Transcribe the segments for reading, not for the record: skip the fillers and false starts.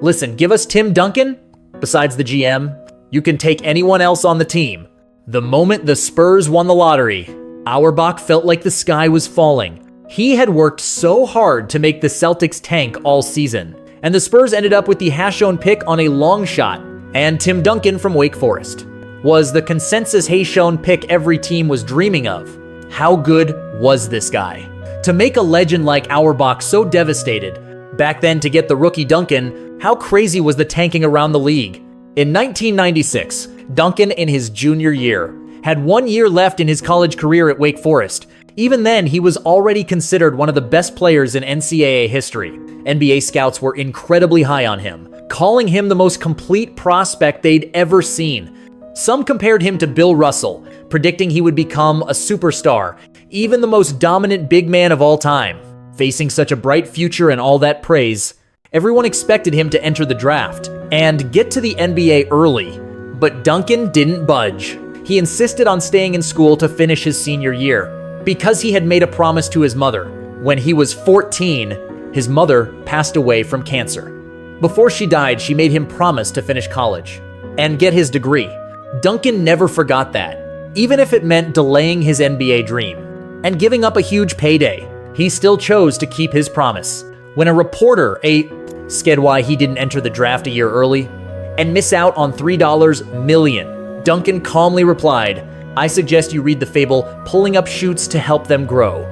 Listen, give us Tim Duncan. Besides the GM, you can take anyone else on the team. The moment the Spurs won the lottery, Auerbach felt like the sky was falling. He had worked so hard to make the Celtics tank all season, and the Spurs ended up with the Hashone pick on a long shot, and Tim Duncan from Wake Forest was the consensus Hashone pick every team was dreaming of. How good was this guy? To make a legend like Auerbach so devastated, back then to get the rookie Duncan, how crazy was the tanking around the league? In 1996, Duncan, in his junior year, had 1 year left in his college career at Wake Forest. Even then, he was already considered one of the best players in NCAA history. NBA scouts were incredibly high on him, calling him the most complete prospect they'd ever seen. Some compared him to Bill Russell, predicting he would become a superstar, even the most dominant big man of all time. Facing such a bright future and all that praise, everyone expected him to enter the draft and get to the NBA early. But Duncan didn't budge. He insisted on staying in school to finish his senior year because he had made a promise to his mother. When he was 14, his mother passed away from cancer. Before she died, she made him promise to finish college and get his degree. Duncan never forgot that, even if it meant delaying his NBA dream and giving up a huge payday. He still chose to keep his promise. When a reporter asked why he didn't enter the draft a year early and miss out on $3 million, Duncan calmly replied, "I suggest you read the fable, Pulling Up Shoots to Help Them Grow.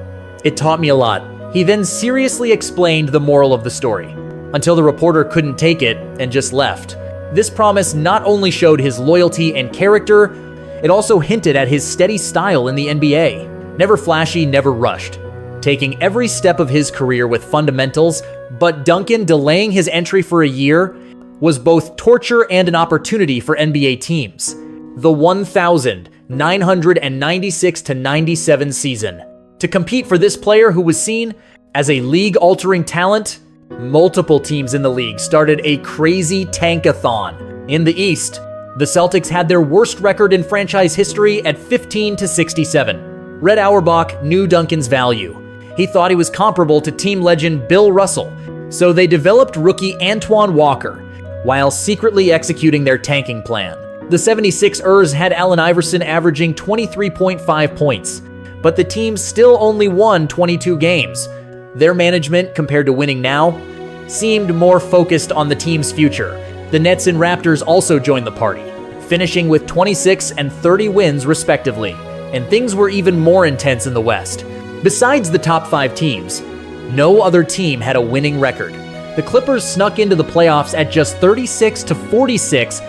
It taught me a lot." He then seriously explained the moral of the story, until the reporter couldn't take it and just left. This promise not only showed his loyalty and character, it also hinted at his steady style in the NBA. Never flashy, never rushed, taking every step of his career with fundamentals, but Duncan delaying his entry for a year was both torture and an opportunity for NBA teams. The 1996-97 season. To compete for this player who was seen as a league-altering talent, multiple teams in the league started a crazy Tank-A-Thon. In the East, the Celtics had their worst record in franchise history at 15-67. Red Auerbach knew Duncan's value. He thought he was comparable to team legend Bill Russell, so they developed rookie Antoine Walker while secretly executing their tanking plan. The 76ers had Allen Iverson averaging 23.5 points, but the team still only won 22 games. Their management, compared to winning now, seemed more focused on the team's future. The Nets and Raptors also joined the party, finishing with 26 and 30 wins respectively, and things were even more intense in the West. Besides the top 5 teams, no other team had a winning record. The Clippers snuck into the playoffs at just 36-46.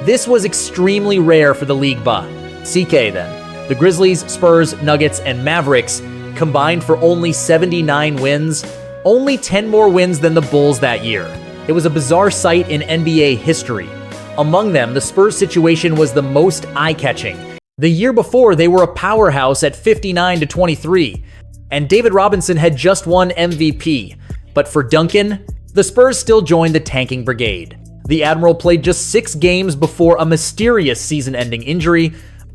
This was extremely rare for the league CK then. The Grizzlies, Spurs, Nuggets, and Mavericks combined for only 79 wins, only 10 more wins than the Bulls that year. It was a bizarre sight in NBA history. Among them, the Spurs situation was the most eye-catching. The year before, they were a powerhouse at 59-23, and David Robinson had just won MVP. But for Duncan, the Spurs still joined the tanking brigade. The Admiral played just 6 games before a mysterious season-ending injury.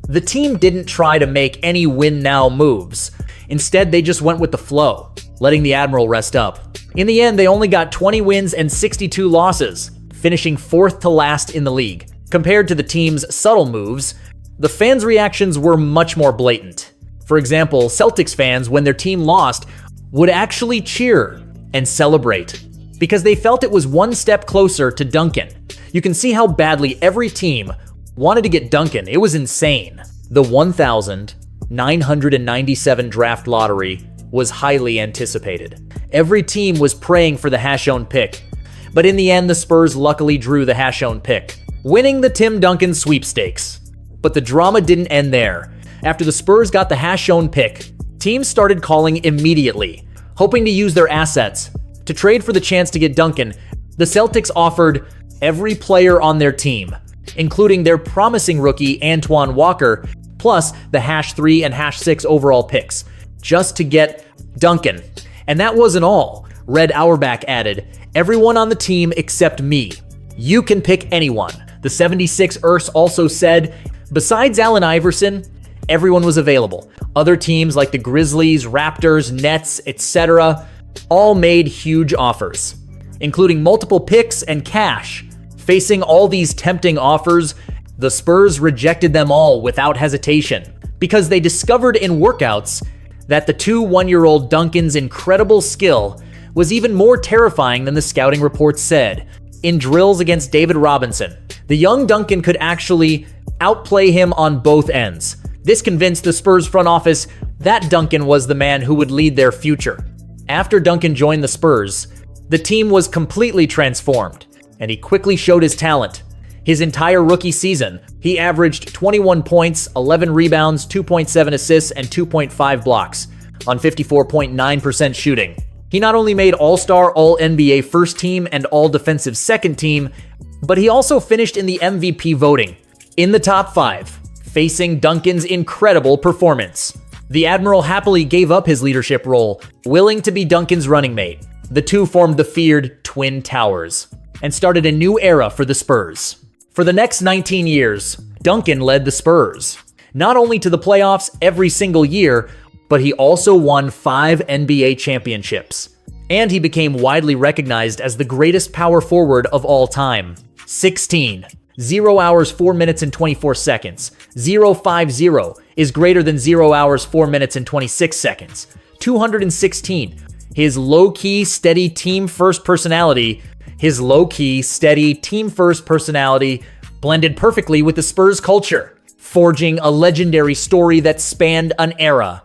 The team didn't try to make any win-now moves. Instead, they just went with the flow, letting the Admiral rest up. In the end, they only got 20 wins and 62 losses, finishing 4th to last in the league. Compared to the team's subtle moves, the fans' reactions were much more blatant. For example, Celtics fans, when their team lost, would actually cheer and celebrate because they felt it was one step closer to Duncan. You can see how badly every team wanted to get Duncan. It was insane. The 1,997 draft lottery was highly anticipated. Every team was praying for the Hashone pick, but in the end, the Spurs luckily drew the Hashone pick, winning the Tim Duncan sweepstakes. But the drama didn't end there. After the Spurs got the Hashone pick, teams started calling immediately, hoping to use their assets. To trade for the chance to get Duncan, the Celtics offered every player on their team, including their promising rookie Antoine Walker, plus the #3 and #6 overall picks, just to get Duncan. And that wasn't all. Red Auerbach added, "Everyone on the team except me. You can pick anyone." The 76ers also said, besides Allen Iverson, everyone was available. Other teams like the Grizzlies, Raptors, Nets, etc. all made huge offers. including multiple picks and cash. Facing all these tempting offers, the Spurs rejected them all without hesitation, because they discovered in workouts that the two one-year-old Duncan's incredible skill was even more terrifying than the scouting reports said. In drills against David Robinson, the young Duncan could actually outplay him on both ends. This convinced the Spurs front office that Duncan was the man who would lead their future. After Duncan joined the Spurs, the team was completely transformed, and he quickly showed his talent. His entire rookie season, he averaged 21 points, 11 rebounds, 2.7 assists, and 2.5 blocks on 54.9% shooting. He not only made All-Star, All-NBA First Team, and All-Defensive Second Team, but he also finished in the MVP voting, in the top 5, facing Duncan's incredible performance. The Admiral happily gave up his leadership role, willing to be Duncan's running mate. The two formed the feared Twin Towers and started a new era for the Spurs. For the next 19 years, Duncan led the Spurs, not only to the playoffs every single year, but he also won 5 NBA championships. And he became widely recognized as the greatest power forward of all time. 16. 0 hours, 4 minutes, and 24 seconds. 050 is greater than 0 hours, 4 minutes, and 26 seconds. 216. His low-key, steady team-first personality blended perfectly with the Spurs culture, forging a legendary story that spanned an era.